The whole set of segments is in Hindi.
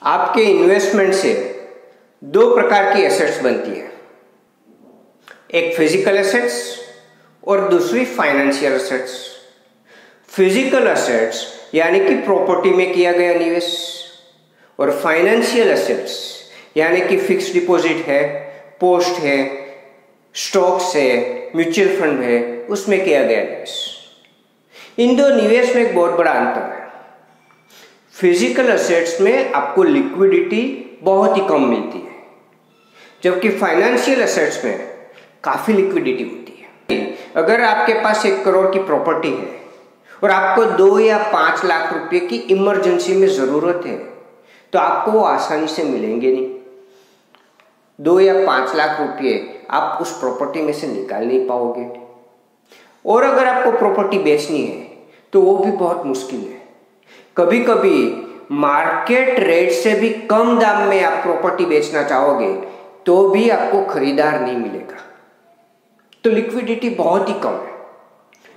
आपके इन्वेस्टमेंट से दो प्रकार की एसेट्स बनती है, एक फिजिकल एसेट्स और दूसरी फाइनेंशियल एसेट्स। फिजिकल एसेट्स यानी कि प्रॉपर्टी में किया गया निवेश, और फाइनेंशियल एसेट्स यानी कि फिक्स डिपॉजिट है, पोस्ट है, स्टॉक्स है, म्यूचुअल फंड है, उसमें किया गया निवेश। इन दो निवेश में एक बहुत बड़ा अंतर है। फिजिकल एसेट्स में आपको लिक्विडिटी बहुत ही कम मिलती है, जबकि फाइनेंशियल एसेट्स में काफी लिक्विडिटी होती है। अगर आपके पास 1 करोड़ की प्रॉपर्टी है और आपको 2 या 5 लाख रुपए की इमरजेंसी में जरूरत है, तो आपको वो आसानी से मिलेंगे नहीं। 2 या 5 लाख रुपए आप उस प्रॉपर्टी में से निकाल नहीं पाओगे। और अगर आपको प्रॉपर्टी बेचनी है तो वो भी बहुत मुश्किल है। कभी कभी मार्केट रेट से भी कम दाम में आप प्रॉपर्टी बेचना चाहोगे तो भी आपको खरीदार नहीं मिलेगा। तो लिक्विडिटी बहुत ही कम है।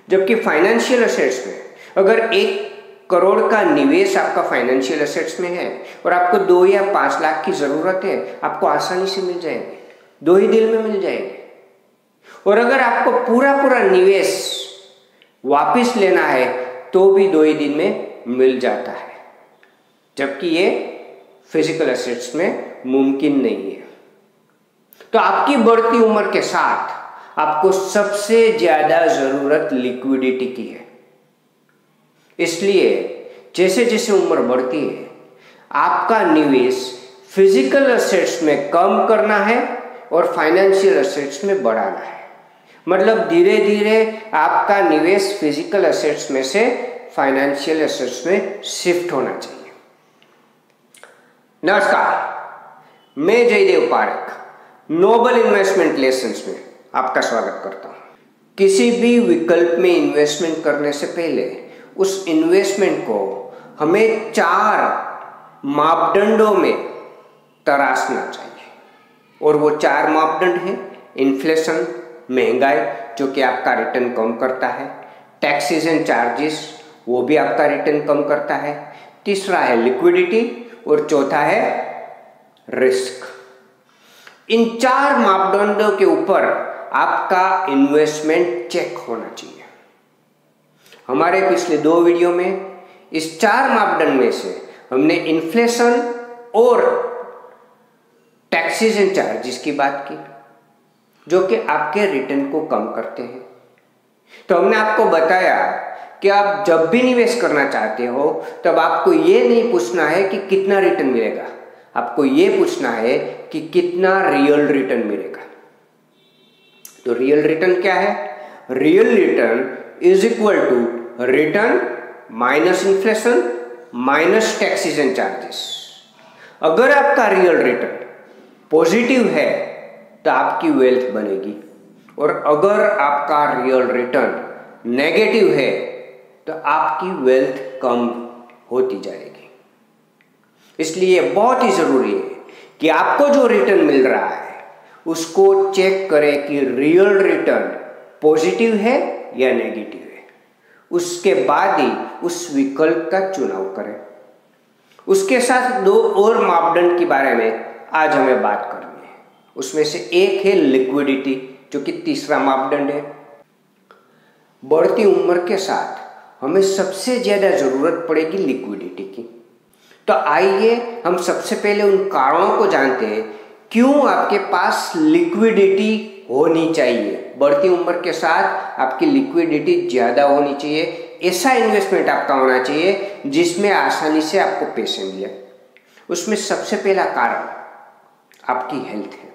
जबकि फाइनेंशियल एसेट्स में अगर 1 करोड़ का निवेश आपका फाइनेंशियल एसेट्स में है और आपको 2 या 5 लाख की जरूरत है, आपको आसानी से मिल जाएंगे, 2 ही दिन में मिल जाएंगे। और अगर आपको पूरा निवेश वापस लेना है तो भी 2 ही दिन में मिल जाता है, जबकि ये फिजिकल एसेट्स में मुमकिन नहीं है। तो आपकी बढ़ती उम्र के साथ आपको सबसे ज्यादा जरूरत लिक्विडिटी की है। इसलिए जैसे जैसे उम्र बढ़ती है, आपका निवेश फिजिकल एसेट्स में कम करना है और फाइनेंशियल एसेट्स में बढ़ाना है। मतलब धीरे धीरे आपका निवेश फिजिकल एसेट्स में से फाइनेंशियल एसेट्स में शिफ्ट होना चाहिए। नमस्कार, मैं Jaidev Parekh Noble Investment Lessons में आपका स्वागत करता हूं। किसी भी विकल्प में इन्वेस्टमेंट करने से पहले उस इन्वेस्टमेंट को हमें 4 मापदंडों में तराशना चाहिए, और वो 4 मापदंड हैं इन्फ्लेशन, महंगाई जो कि आपका रिटर्न कम करता है, टैक्सेस एंड चार्जेस वो भी आपका रिटर्न कम करता है, तीसरा है लिक्विडिटी और चौथा है रिस्क। इन 4 मापदंडों के ऊपर आपका इन्वेस्टमेंट चेक होना चाहिए। हमारे पिछले 2 वीडियो में इस 4 मापदंड में से हमने इन्फ्लेशन और टैक्सेस एंड चार्जेस की बात की, जो कि आपके रिटर्न को कम करते हैं। तो हमने आपको बताया कि आप जब भी निवेश करना चाहते हो तब आपको ये नहीं पूछना है कि कितना रिटर्न मिलेगा, आपको ये पूछना है कि कितना रियल रिटर्न मिलेगा। तो रियल रिटर्न क्या है? Real return is equal to return minus inflation minus taxes and charges. अगर आपका रियल रिटर्न पॉजिटिव है तो आपकी वेल्थ बनेगी, और अगर आपका रियल रिटर्न नेगेटिव है तो आपकी वेल्थ कम होती जाएगी। इसलिए बहुत ही जरूरी है कि आपको जो रिटर्न मिल रहा है उसको चेक करें कि रियल रिटर्न पॉजिटिव है या नेगेटिव है। उसके बाद ही उस विकल्प का चुनाव करें। उसके साथ 2 और मापदंड के बारे में आज हमें बात करनी है। उसमें से एक है लिक्विडिटी, जो कि तीसरा मापदंड है। बढ़ती उम्र के साथ हमें सबसे ज्यादा जरूरत पड़ेगी लिक्विडिटी की। तो आइए हम सबसे पहले उन कारणों को जानते हैं क्यों आपके पास लिक्विडिटी होनी चाहिए। बढ़ती उम्र के साथ आपकी लिक्विडिटी ज्यादा होनी चाहिए। ऐसा इन्वेस्टमेंट आपका होना चाहिए जिसमें आसानी से आपको पैसे मिले। उसमें सबसे पहला कारण आपकी हेल्थ है।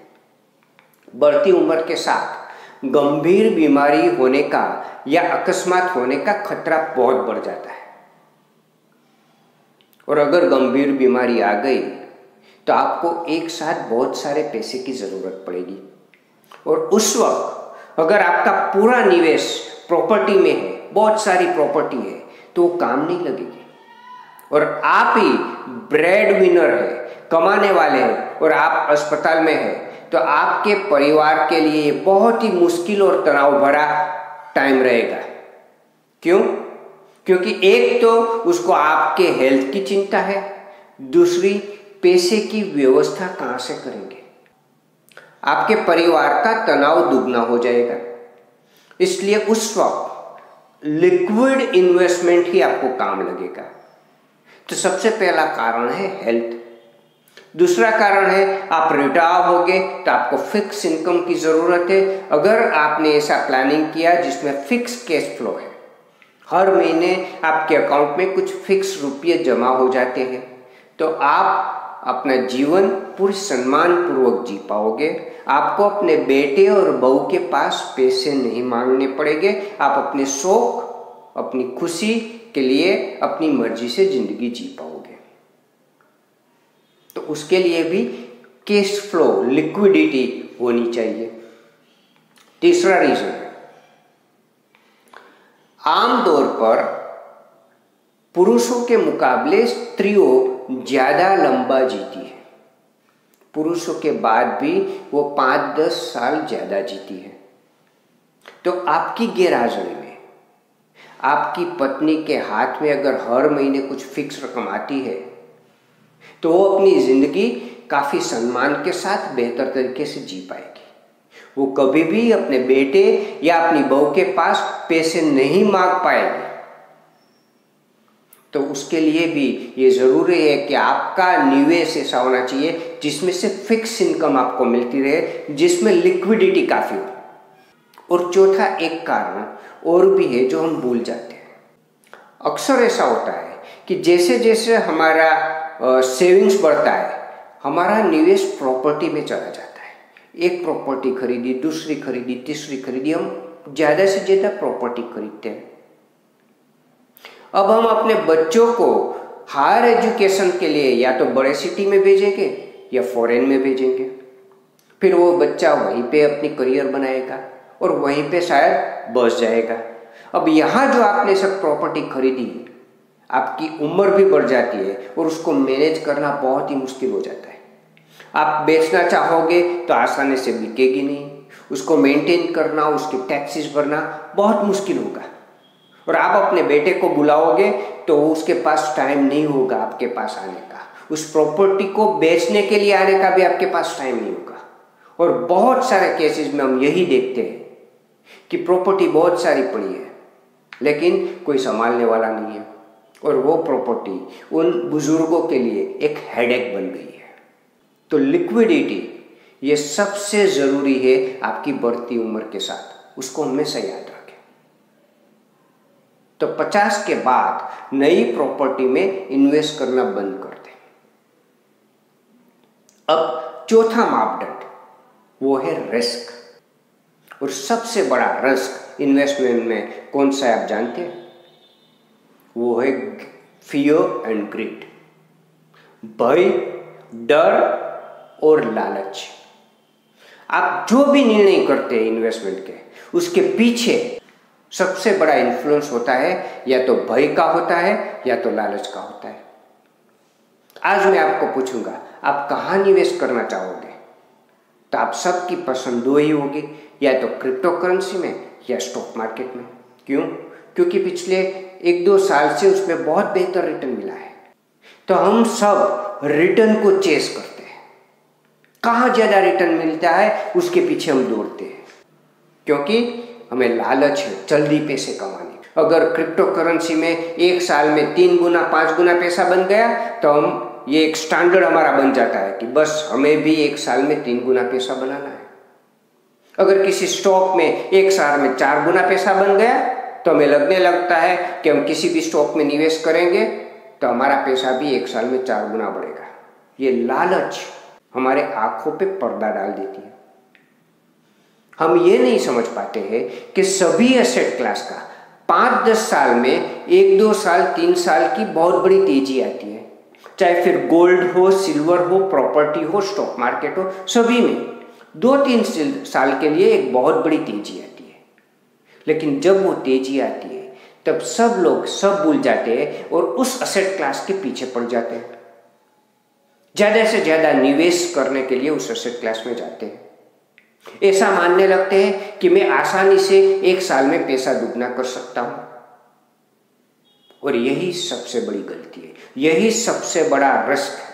बढ़ती उम्र के साथ गंभीर बीमारी होने का या अकस्मात होने का खतरा बहुत बढ़ जाता है, और अगर गंभीर बीमारी आ गई तो आपको एक साथ बहुत सारे पैसे की जरूरत पड़ेगी, और उस वक्त अगर आपका पूरा निवेश प्रॉपर्टी में है, बहुत सारी प्रॉपर्टी है, तो वो काम नहीं लगेगी, और आप ही ब्रेड विनर है, कमाने वाले हैं, और आप अस्पताल में हैं, तो आपके परिवार के लिए बहुत ही मुश्किल और तनाव भरा टाइम रहेगा। क्यों? क्योंकि एक तो उसको आपके हेल्थ की चिंता है, दूसरी पैसे की व्यवस्था कहाँ से करेंगे? आपके परिवार का तनाव दुगना हो जाएगा। इसलिए उस वक्त लिक्विड इन्वेस्टमेंट ही आपको काम लगेगा। तो सबसे पहला कारण है हेल्थ। दूसरा कारण है आप रिटायर होगे तो आपको फिक्स इनकम की ज़रूरत है। अगर आपने ऐसा प्लानिंग किया जिसमें फिक्स कैश फ्लो है, हर महीने आपके अकाउंट में कुछ फिक्स रुपये जमा हो जाते हैं, तो आप अपना जीवन पूरी सम्मान पूर्वक जी पाओगे। आपको अपने बेटे और बहू के पास पैसे नहीं मांगने पड़ेंगे। आप अपने शौक, अपनी खुशी के लिए अपनी मर्जी से जिंदगी जी पाओगे। तो उसके लिए भी कैश फ्लो, लिक्विडिटी होनी चाहिए। तीसरा रीजन है, आमतौर पर पुरुषों के मुकाबले स्त्रियों ज्यादा लंबा जीती है। पुरुषों के बाद भी वो 5-10 साल ज्यादा जीती है। तो आपकी गैरहाजिरी में आपकी पत्नी के हाथ में अगर हर महीने कुछ फिक्स रकम आती है तो वो अपनी जिंदगी काफी सम्मान के साथ बेहतर तरीके से जी पाएगी। वो कभी भी अपने बेटे या अपनी बहू के पास पैसे नहीं मांग पाएगी। तो उसके लिए भी ये जरूरी है कि आपका निवेश ऐसा होना चाहिए जिसमें से फिक्स इनकम आपको मिलती रहे, जिसमें लिक्विडिटी काफी हो। और चौथा एक कारण और भी है जो हम भूल जाते हैं। अक्सर ऐसा होता है कि जैसे जैसे हमारा सेविंग्स बढ़ता है, हमारा निवेश प्रॉपर्टी में चला जाता है। एक प्रॉपर्टी खरीदी, दूसरी खरीदी, तीसरी खरीदी, हम ज्यादा से ज्यादा प्रॉपर्टी खरीदते हैं। अब हम अपने बच्चों को हायर एजुकेशन के लिए या तो बड़े सिटी में भेजेंगे या फॉरेन में भेजेंगे। फिर वो बच्चा वहीं पे अपनी करियर बनाएगा और वहीं पे शायद बस जाएगा। अब यहाँ जो आपने सब प्रॉपर्टी खरीदी, आपकी उम्र भी बढ़ जाती है और उसको मैनेज करना बहुत ही मुश्किल हो जाता है। आप बेचना चाहोगे तो आसानी से बिकेगी नहीं, उसको मेंटेन करना, उसके टैक्सेस भरना बहुत मुश्किल होगा। और आप अपने बेटे को बुलाओगे तो उसके पास टाइम नहीं होगा आपके पास आने का। उस प्रॉपर्टी को बेचने के लिए आने का भी आपके पास टाइम नहीं होगा। और बहुत सारे केसेस में हम यही देखते हैं कि प्रॉपर्टी बहुत सारी पड़ी है लेकिन कोई संभालने वाला नहीं है, और वो प्रॉपर्टी उन बुजुर्गों के लिए एक हेडेक बन गई है। तो लिक्विडिटी ये सबसे जरूरी है आपकी बढ़ती उम्र के साथ, उसको हमेशा याद रखें। तो 50 के बाद नई प्रॉपर्टी में इन्वेस्ट करना बंद कर दें। अब चौथा मापदंड वो है रिस्क। और सबसे बड़ा रिस्क इन्वेस्टमेंट में कौन सा है आप जानते हैं? वो है फियर एंड ग्रीड, भय, डर और लालच। आप जो भी निर्णय करते हैं इन्वेस्टमेंट के, उसके पीछे सबसे बड़ा इन्फ्लुएंस होता है या तो भय का होता है या तो लालच का होता है। आज मैं आपको पूछूंगा आप कहाँ निवेश करना चाहोगे, तो आप सबकी पसंद दो ही होगी, या तो क्रिप्टो करेंसी में या स्टॉक मार्केट में। क्यों? क्योंकि पिछले 1-2 साल से उसमें बहुत बेहतर रिटर्न मिला है। तो हम सब रिटर्न को चेस करते हैं, कहाँ ज्यादा रिटर्न मिलता है उसके पीछे हम दौड़ते हैं, क्योंकि हमें लालच है जल्दी पैसे कमाने। अगर क्रिप्टो करेंसी में 1 साल में 3 गुना 5 गुना पैसा बन गया तो हम ये एक स्टैंडर्ड हमारा बन जाता है कि बस हमें भी 1 साल में 3 गुना पैसा बनाना है। अगर किसी स्टॉक में 1 साल में 4 गुना पैसा बन गया तो हमें लगने लगता है कि हम किसी भी स्टॉक में निवेश करेंगे तो हमारा पैसा भी 1 साल में 4 गुना बढ़ेगा। ये लालच हमारे आंखों पे पर्दा डाल देती है। हम ये नहीं समझ पाते हैं कि सभी एसेट क्लास का 5-10 साल में 1-2 साल 3 साल की बहुत बड़ी तेजी आती है। चाहे फिर गोल्ड हो, सिल्वर हो, प्रॉपर्टी हो, स्टॉक मार्केट हो, सभी में 2-3 साल के लिए एक बहुत बड़ी तेजी आती है। लेकिन जब वो तेजी आती है तब सब लोग सब भूल जाते हैं और उस एसेट क्लास के पीछे पड़ जाते हैं। ज्यादा से ज्यादा निवेश करने के लिए उस एसेट क्लास में जाते हैं। ऐसा मानने लगते हैं कि मैं आसानी से 1 साल में पैसा दुगना कर सकता हूं। और यही सबसे बड़ी गलती है, यही सबसे बड़ा रिस्क है।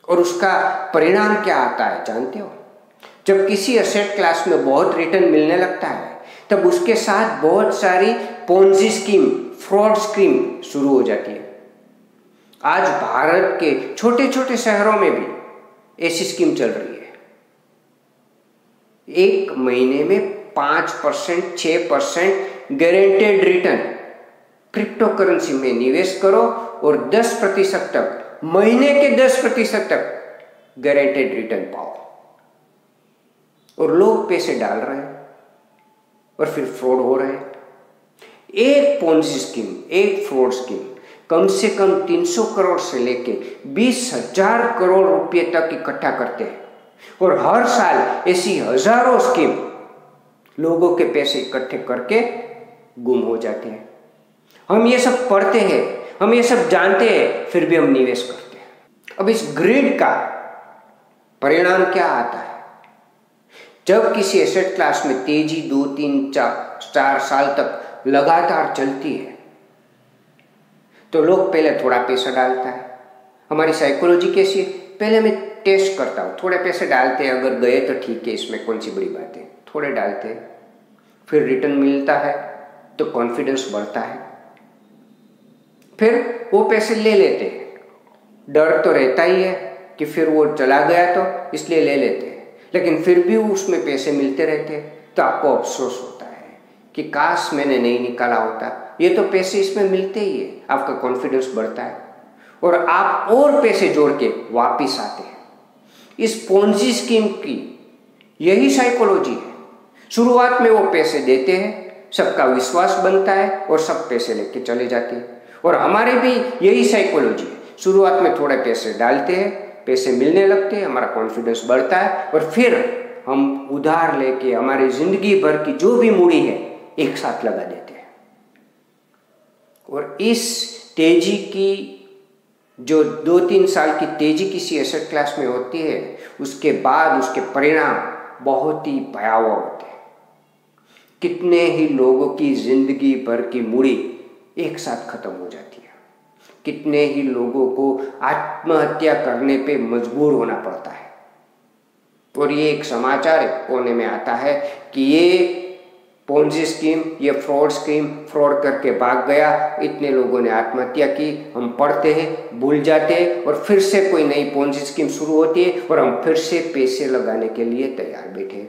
और उसका परिणाम क्या आता है जानते हो? जब किसी एसेट क्लास में बहुत रिटर्न मिलने लगता है तब उसके साथ बहुत सारी पोंजी स्कीम, फ्रॉड स्कीम शुरू हो जाती है। आज भारत के छोटे छोटे शहरों में भी ऐसी स्कीम चल रही है। एक महीने में 5%, 6% गारंटेड रिटर्न क्रिप्टो करेंसी में निवेश करो और 10% तक, महीने के 10% तक गारंटेड रिटर्न पाओ। और लोग पैसे डाल रहे हैं और फिर फ्रॉड हो रहे हैं। एक पोंजी स्कीम, एक फ्रॉड स्कीम कम से कम 300 करोड़ से लेके 20,000 करोड़ रुपए तक इकट्ठा करते हैं और हर साल ऐसी हजारों स्कीम लोगों के पैसे इकट्ठे करके गुम हो जाते हैं। हम ये सब पढ़ते हैं, हम ये सब जानते हैं, फिर भी हम निवेश करते हैं। अब इस ग्रिड का परिणाम क्या आता है? जब किसी एसेट क्लास में तेजी 2, 3, 4 साल तक लगातार चलती है तो लोग पहले थोड़ा पैसा डालता है। हमारी साइकोलॉजी कैसी है? पहले मैं टेस्ट करता हूँ, थोड़े पैसे डालते हैं, अगर गए तो ठीक है, इसमें कौन सी बड़ी बात है, थोड़े डालते हैं, फिर रिटर्न मिलता है तो कॉन्फिडेंस बढ़ता है, फिर वो पैसे ले लेते हैं। डर तो रहता ही है कि फिर वो चला गया तो इसलिए ले लेते हैं, लेकिन फिर भी उसमें पैसे मिलते रहते हैं तो आपको अफसोस होता है कि काश मैंने नहीं निकाला होता, ये तो पैसे इसमें मिलते ही है। आपका कॉन्फिडेंस बढ़ता है और आप और पैसे जोड़ के वापिस आते हैं। इस पोंजी स्कीम की यही साइकोलॉजी है। शुरुआत में वो पैसे देते हैं, सबका विश्वास बनता है और सब पैसे लेके चले जाते हैं। और हमारे भी यही साइकोलॉजी है। शुरुआत में थोड़े पैसे डालते हैं, पैसे मिलने लगते हैं, हमारा कॉन्फिडेंस बढ़ता है और फिर हम उधार लेके हमारी जिंदगी भर की जो भी मूड़ी है एक साथ लगा देते हैं। और इस तेजी की जो 2-3 साल की तेजी किसी एसेट क्लास में होती है, उसके बाद उसके परिणाम बहुत ही भयावह होते हैं। कितने ही लोगों की जिंदगी भर की मूड़ी एक साथ खत्म हो जाती है। कितने ही लोगों को आत्महत्या करने पे मजबूर होना पड़ता है। और ये एक समाचार कोने में आता है कि ये पोंजी स्कीम, ये फ्रॉड स्कीम, फ्रॉड करके भाग गया, इतने लोगों ने आत्महत्या की। हम पढ़ते हैं, भूल जाते हैं और फिर से कोई नई पोंजी स्कीम शुरू होती है और हम फिर से पैसे लगाने के लिए तैयार बैठे।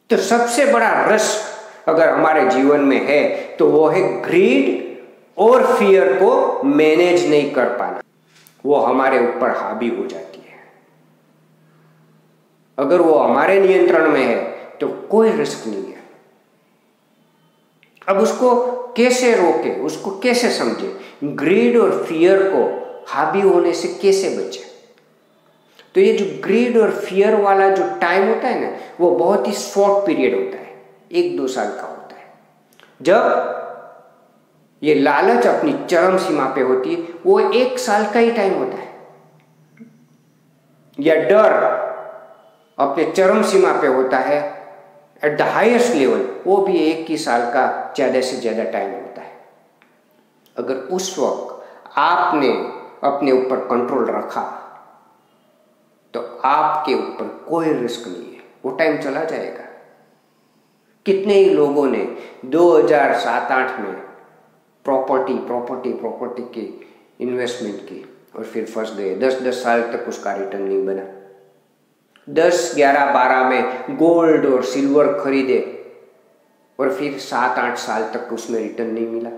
तो सबसे बड़ा रिस्क अगर हमारे जीवन में है तो वो है ग्रीड और फियर को मैनेज नहीं कर पाना। वो हमारे ऊपर हावी हो जाती है। अगर वो हमारे नियंत्रण में है तो कोई रिस्क नहीं है। अब उसको कैसे रोके, उसको कैसे समझे, ग्रीड और फियर को हावी होने से कैसे बचे? तो ये जो ग्रीड और फियर वाला जो टाइम होता है ना, वो बहुत ही शॉर्ट पीरियड होता है, 1-2 साल का होता है। जब ये लालच अपनी चरम सीमा पे होती है, वो 1 साल का ही टाइम होता है। या डर अपने चरम सीमा पे होता है, एट द हाईएस्ट लेवल, वो भी 1 ही साल का ज्यादा से ज्यादा टाइम होता है। अगर उस वक्त आपने अपने ऊपर कंट्रोल रखा तो आपके ऊपर कोई रिस्क नहीं है, वो टाइम चला जाएगा। कितने ही लोगों ने 2007-8 में प्रॉपर्टी की इन्वेस्टमेंट की और फिर फंस गए। 10-10 साल तक उसका रिटर्न नहीं बना। 10, 11, 12 में गोल्ड और सिल्वर खरीदे और फिर 7-8 साल तक उसमें रिटर्न नहीं मिला।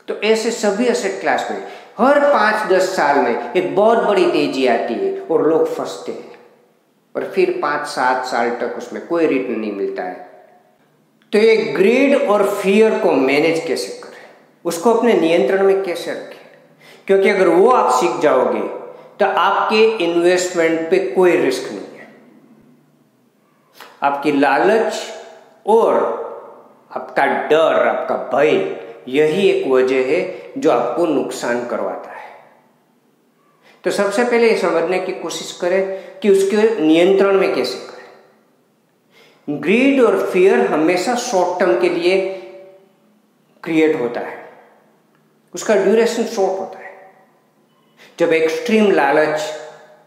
तो ऐसे सभी एसेट क्लास में हर 5-10 साल में एक बहुत बड़ी तेजी आती है और लोग फंसते हैं और फिर 5-7 साल तक उसमें कोई रिटर्न नहीं मिलता है। तो ये ग्रीड और फियर को मैनेज कैसे करें, उसको अपने नियंत्रण में कैसे रखें? क्योंकि अगर वो आप सीख जाओगे तो आपके इन्वेस्टमेंट पे कोई रिस्क नहीं है। आपकी लालच और आपका डर, आपका भय, यही एक वजह है जो आपको नुकसान करवाता है। तो सबसे पहले ये समझने की कोशिश करें कि उसके नियंत्रण में कैसे करें। ग्रीड और फियर हमेशा शॉर्ट टर्म के लिए क्रिएट होता है, उसका ड्यूरेशन शॉर्ट होता है। जब एक्सट्रीम लालच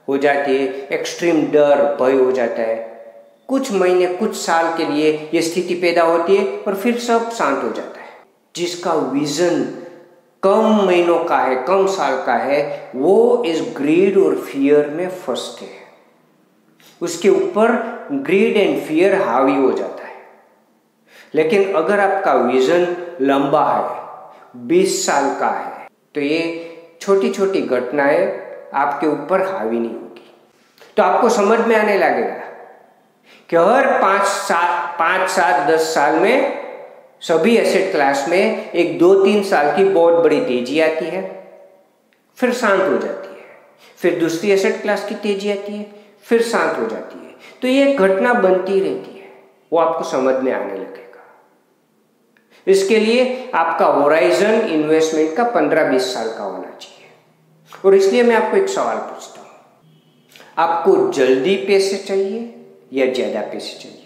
हो जाती है, एक्सट्रीम डर भय हो जाता है, कुछ महीने कुछ साल के लिए ये स्थिति पैदा होती है और फिर सब शांत हो जाता है। जिसका विजन कम महीनों का है, कम साल का है, वो इस ग्रीड और फियर में फंसते हैं, उसके ऊपर ग्रीड एंड फियर हावी हो जाता है। लेकिन अगर आपका विजन लंबा है, 20 साल का है, तो ये छोटी छोटी घटनाएं आपके ऊपर हावी नहीं होगी। तो आपको समझ में आने लगेगा कि हर 5, 7, 10 साल में सभी एसेट क्लास में एक 2-3 साल की बहुत बड़ी तेजी आती है, फिर शांत हो जाती है, फिर दूसरी एसेट क्लास की तेजी आती है, फिर शांत हो जाती है। तो ये घटना बनती रहती है, वो आपको समझ में आने लगेगा। इसके लिए आपका होराइजन इन्वेस्टमेंट का 15-20 साल का होना चाहिए। और इसलिए मैं आपको एक सवाल पूछता हूँ, आपको जल्दी पैसे चाहिए या ज्यादा पैसे चाहिए?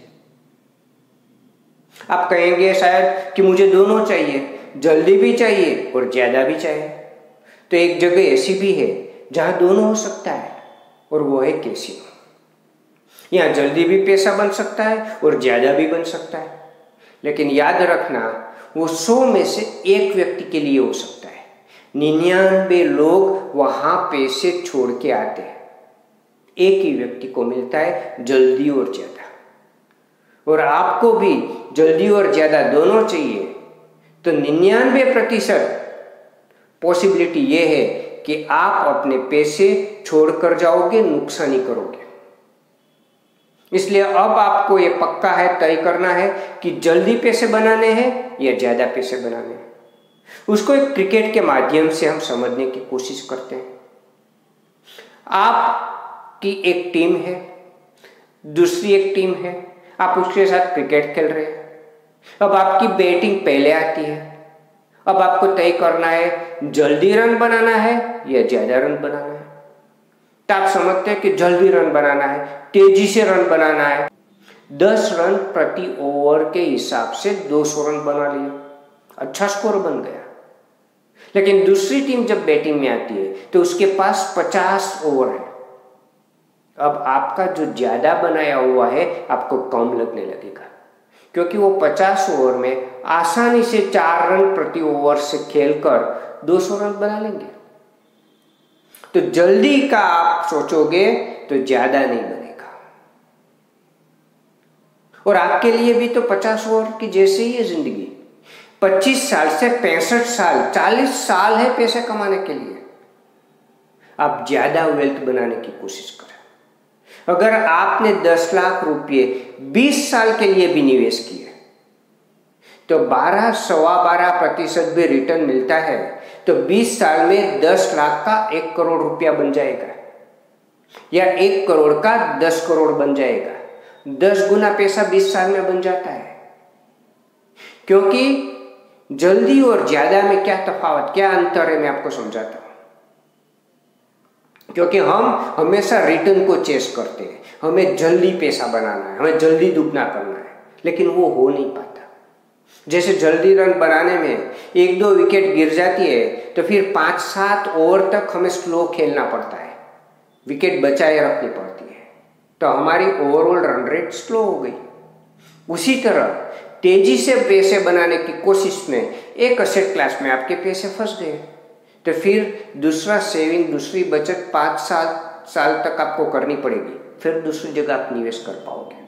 आप कहेंगे शायद कि मुझे दोनों चाहिए, जल्दी भी चाहिए और ज्यादा भी चाहिए। तो एक जगह ऐसी भी है जहां दोनों हो सकता है, और वो है कैसीनो। यहाँ जल्दी भी पैसा बन सकता है और ज्यादा भी बन सकता है, लेकिन याद रखना वो 100 में से 1 व्यक्ति के लिए हो सकता है। 99 लोग वहां पैसे छोड़ के आते हैं, एक ही व्यक्ति को मिलता है जल्दी और ज्यादा। और आपको भी जल्दी और ज्यादा दोनों चाहिए, तो 99% पॉसिबिलिटी ये है कि आप अपने पैसे छोड़कर जाओगे, नुकसान ही करोगे। इसलिए अब आपको ये पक्का है, तय करना है कि जल्दी पैसे बनाने हैं या ज्यादा पैसे बनाने हैं। उसको एक क्रिकेट के माध्यम से हम समझने की कोशिश करते हैं। आपकी एक टीम है, दूसरी एक टीम है, आप उसके साथ क्रिकेट खेल रहे हैं। अब आपकी बैटिंग पहले आती है, अब आपको तय करना है जल्दी रन बनाना है या ज्यादा रन बनाना है। तो आप समझते हैं कि जल्दी रन बनाना है, तेजी से रन बनाना है। 10 रन प्रति ओवर के हिसाब से 200 रन बना लिए, अच्छा स्कोर बन गया। लेकिन दूसरी टीम जब बैटिंग में आती है तो उसके पास 50 ओवर है। अब आपका जो ज्यादा बनाया हुआ है आपको कम लगने लगेगा, क्योंकि वो 50 ओवर में आसानी से 4 रन प्रति ओवर से खेलकर 200 रन बना लेंगे। तो जल्दी का आप सोचोगे तो ज्यादा नहीं बनेगा। और आपके लिए भी तो 50 ओवर की जैसे ही है जिंदगी। 25 साल से 65 साल, 40 साल है पैसे कमाने के लिए। आप ज्यादा वेल्थ बनाने की कोशिश करें। अगर आपने 10 लाख रुपए 20 साल के लिए भी निवेश किए तो 12-12.25% भी रिटर्न मिलता है, तो 20 साल में 10 लाख का 1 करोड़ रुपया बन जाएगा, या 1 करोड़ का 10 करोड़ बन जाएगा। 10 गुना पैसा 20 साल में बन जाता है। क्योंकि जल्दी और ज्यादा में क्या तफावत, क्या अंतर है, मैं आपको समझाता हूं। क्योंकि हम हमेशा रिटर्न को चेस करते हैं, हमें जल्दी पैसा बनाना है, हमें जल्दी दुगना करना है, लेकिन वो हो नहीं पाता। जैसे जल्दी रन बनाने में 1-2 विकेट गिर जाती है तो फिर 5-7 ओवर तक हमें स्लो खेलना पड़ता है, विकेट बचाए रखनी पड़ती है, तो हमारी ओवरऑल रन रेट स्लो हो गई। उसी तरह तेजी से पैसे बनाने की कोशिश में एक एसेट क्लास में आपके पैसे फंस गए, तो फिर दूसरा सेविंग, दूसरी बचत 5-7 साल तक आपको करनी पड़ेगी, फिर दूसरी जगह आप निवेश कर पाओगे।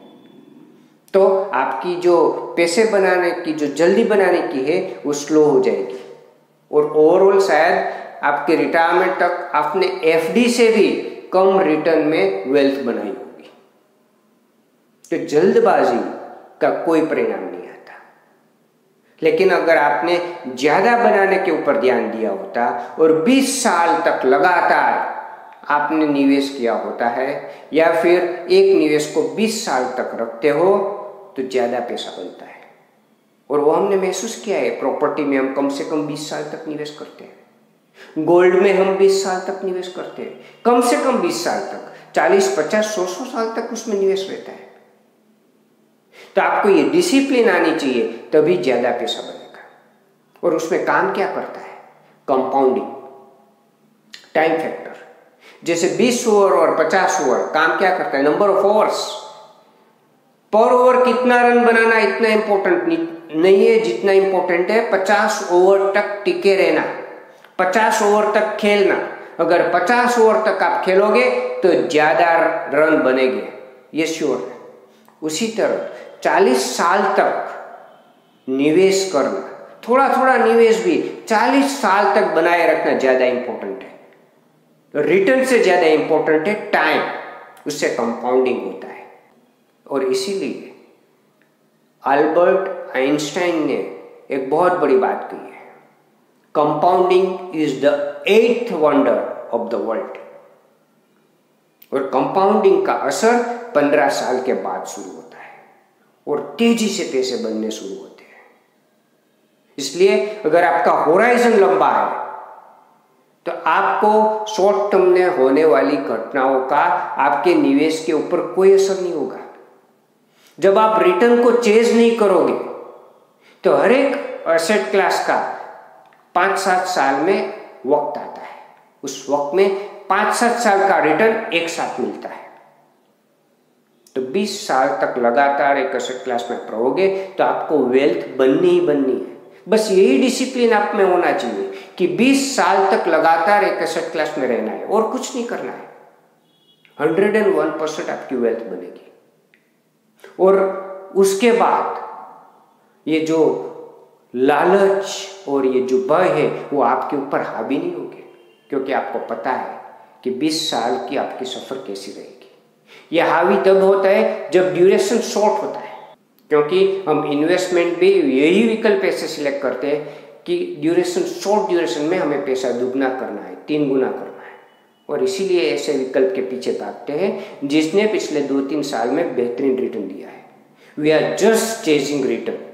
तो आपकी जो पैसे बनाने की, जो जल्दी बनाने की है, वो स्लो हो जाएगी, और ओवरऑल शायद आपके रिटायरमेंट तक आपने एफडी से भी कम रिटर्न में वेल्थ बनाई होगी। तो जल्दबाजी का कोई परिणाम नहीं आता। लेकिन अगर आपने ज्यादा बनाने के ऊपर ध्यान दिया होता और 20 साल तक लगातार आपने निवेश किया होता है, या फिर एक निवेश को 20 साल तक रखते हो, तो ज्यादा पैसा बनता है। और वो हमने महसूस किया है। प्रॉपर्टी में हम कम से कम 20 साल तक निवेश करते हैं, गोल्ड में हम 20 साल तक निवेश करते हैं, कम से कम 20 साल तक, 40, 50, 100 साल तक उसमें निवेश रहता है। तो आपको ये डिसिप्लिन आनी चाहिए, तभी ज्यादा पैसा बनेगा। और उसमें काम क्या करता है? कंपाउंडिंग। Time factor. जैसे 20 ओवर और 50 ओवर काम क्या करता है, नंबर ऑफ ओवर्स। पर ओवर कितना रन बनाना इतना इंपॉर्टेंट नहीं है जितना इंपॉर्टेंट है 50 ओवर तक टिके रहना, 50 ओवर तक खेलना। अगर 50 ओवर तक आप खेलोगे तो ज्यादा रन बनेंगे, ये श्योर है। उसी तरह 40 साल तक निवेश करना, थोड़ा थोड़ा निवेश भी 40 साल तक बनाए रखना ज्यादा इंपॉर्टेंट है। रिटर्न से ज्यादा इंपॉर्टेंट है टाइम, उससे कंपाउंडिंग होता है। और इसीलिए अल्बर्ट आइंस्टाइन ने एक बहुत बड़ी बात कही है, compounding is the 8th wonder of the world. और कंपाउंडिंग का असर 15 साल के बाद शुरू होता है और तेजी से पैसे बनने शुरू होते हैं। इसलिए अगर आपका होराइजन लंबा है तो आपको शॉर्ट टर्म में होने वाली घटनाओं का आपके निवेश के ऊपर कोई असर नहीं होगा। जब आप रिटर्न को चेज नहीं करोगे तो हर एक एसेट क्लास का 5-7 साल में वक्त आता है, उस वक्त में 5-7 साल का रिटर्न एक साथ मिलता है। तो 20 साल तक लगातार एक एसेट क्लास में रहोगे तो आपको वेल्थ बननी ही बननी है। बस यही डिसिप्लिन आप में होना चाहिए कि 20 साल तक लगातार एक एसेट क्लास में रहना है और कुछ नहीं करना है। 101% आपकी वेल्थ बनेगी। और उसके बाद ये जो लालच और ये जो भय है वो आपके ऊपर हावी नहीं होंगे, क्योंकि आपको पता है कि 20 साल की आपकी सफर कैसी रहेगी। यह हावी तब होता है जब ड्यूरेशन शॉर्ट होता है, क्योंकि हम इन्वेस्टमेंट भी यही विकल्प ऐसे सिलेक्ट करते हैं कि ड्यूरेशन, शॉर्ट ड्यूरेशन में हमें पैसा दुगना करना है, 3 गुना करना है। और इसीलिए ऐसे विकल्प के पीछे भागते हैं जिसने पिछले 2-3 साल में बेहतरीन रिटर्न दिया है। We are just chasing return.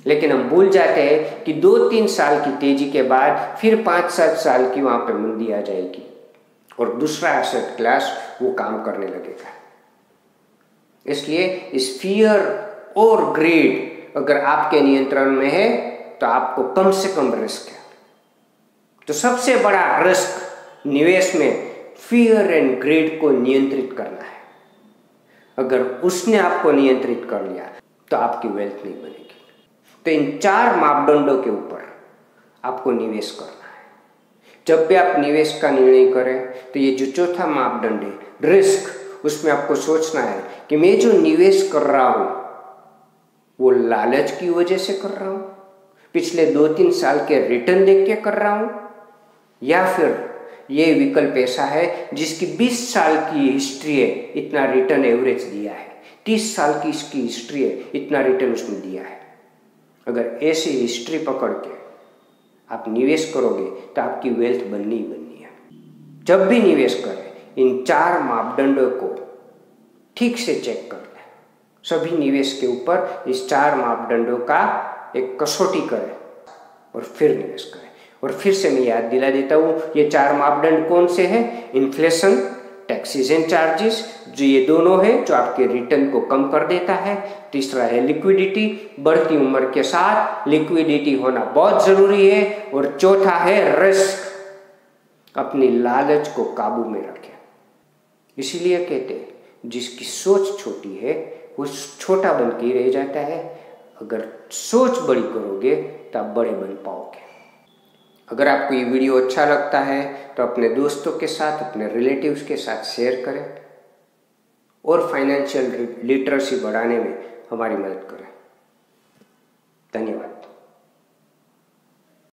लेकिन हम भूल जाते हैं कि 2-3 साल की तेजी के बाद फिर 5-7 साल की वहां पर मंदी आ जाएगी और दूसरा एसेट क्लास वो काम करने लगेगा। इसलिए इस फियर और ग्रीड अगर आपके नियंत्रण में है तो आपको कम से कम रिस्क है। तो सबसे बड़ा रिस्क निवेश में फियर एंड ग्रीड को नियंत्रित करना है। अगर उसने आपको नियंत्रित कर लिया तो आपकी वेल्थ नहीं बनेगी। तो इन 4 मापदंडों के ऊपर आपको निवेश करना है। जब भी आप निवेश का निर्णय करें तो ये जो चौथा मापदंड है रिस्क, उसमें आपको सोचना है कि मैं जो निवेश कर रहा हूं वो लालच की वजह से कर रहा हूं, पिछले 2-3 साल के रिटर्न देख के कर रहा हूं, या फिर ये विकल्प ऐसा है जिसकी 20 साल की हिस्ट्री है, इतना रिटर्न एवरेज दिया है, 30 साल की इसकी हिस्ट्री है, इतना रिटर्न उसने दिया है। अगर ऐसी हिस्ट्री पकड़ के आप निवेश करोगे तो आपकी वेल्थ बननी ही बननी है। जब भी निवेश करें इन 4 मापदंडों को ठीक से चेक कर लें। सभी निवेश के ऊपर इस 4 मापदंडों का एक कसौटी करें और फिर निवेश करें। और फिर से मैं याद दिला देता हूँ, ये 4 मापदंड कौन से हैं? इन्फ्लेशन, टैक्सेस एंड चार्जेस, जो ये दोनों है जो आपके रिटर्न को कम कर देता है। तीसरा है लिक्विडिटी, बढ़ती उम्र के साथ लिक्विडिटी होना बहुत जरूरी है। और चौथा है रिस्क, अपनी लालच को काबू में रखें। इसीलिए कहते हैं जिसकी सोच छोटी है वो छोटा बन के रह जाता है। अगर सोच बड़ी करोगे तो आप बड़े बन पाओगे। अगर आपको ये वीडियो अच्छा लगता है तो अपने दोस्तों के साथ, अपने रिलेटिव्स के साथ शेयर करें और फाइनेंशियल लिटरेसी बढ़ाने में हमारी मदद करें।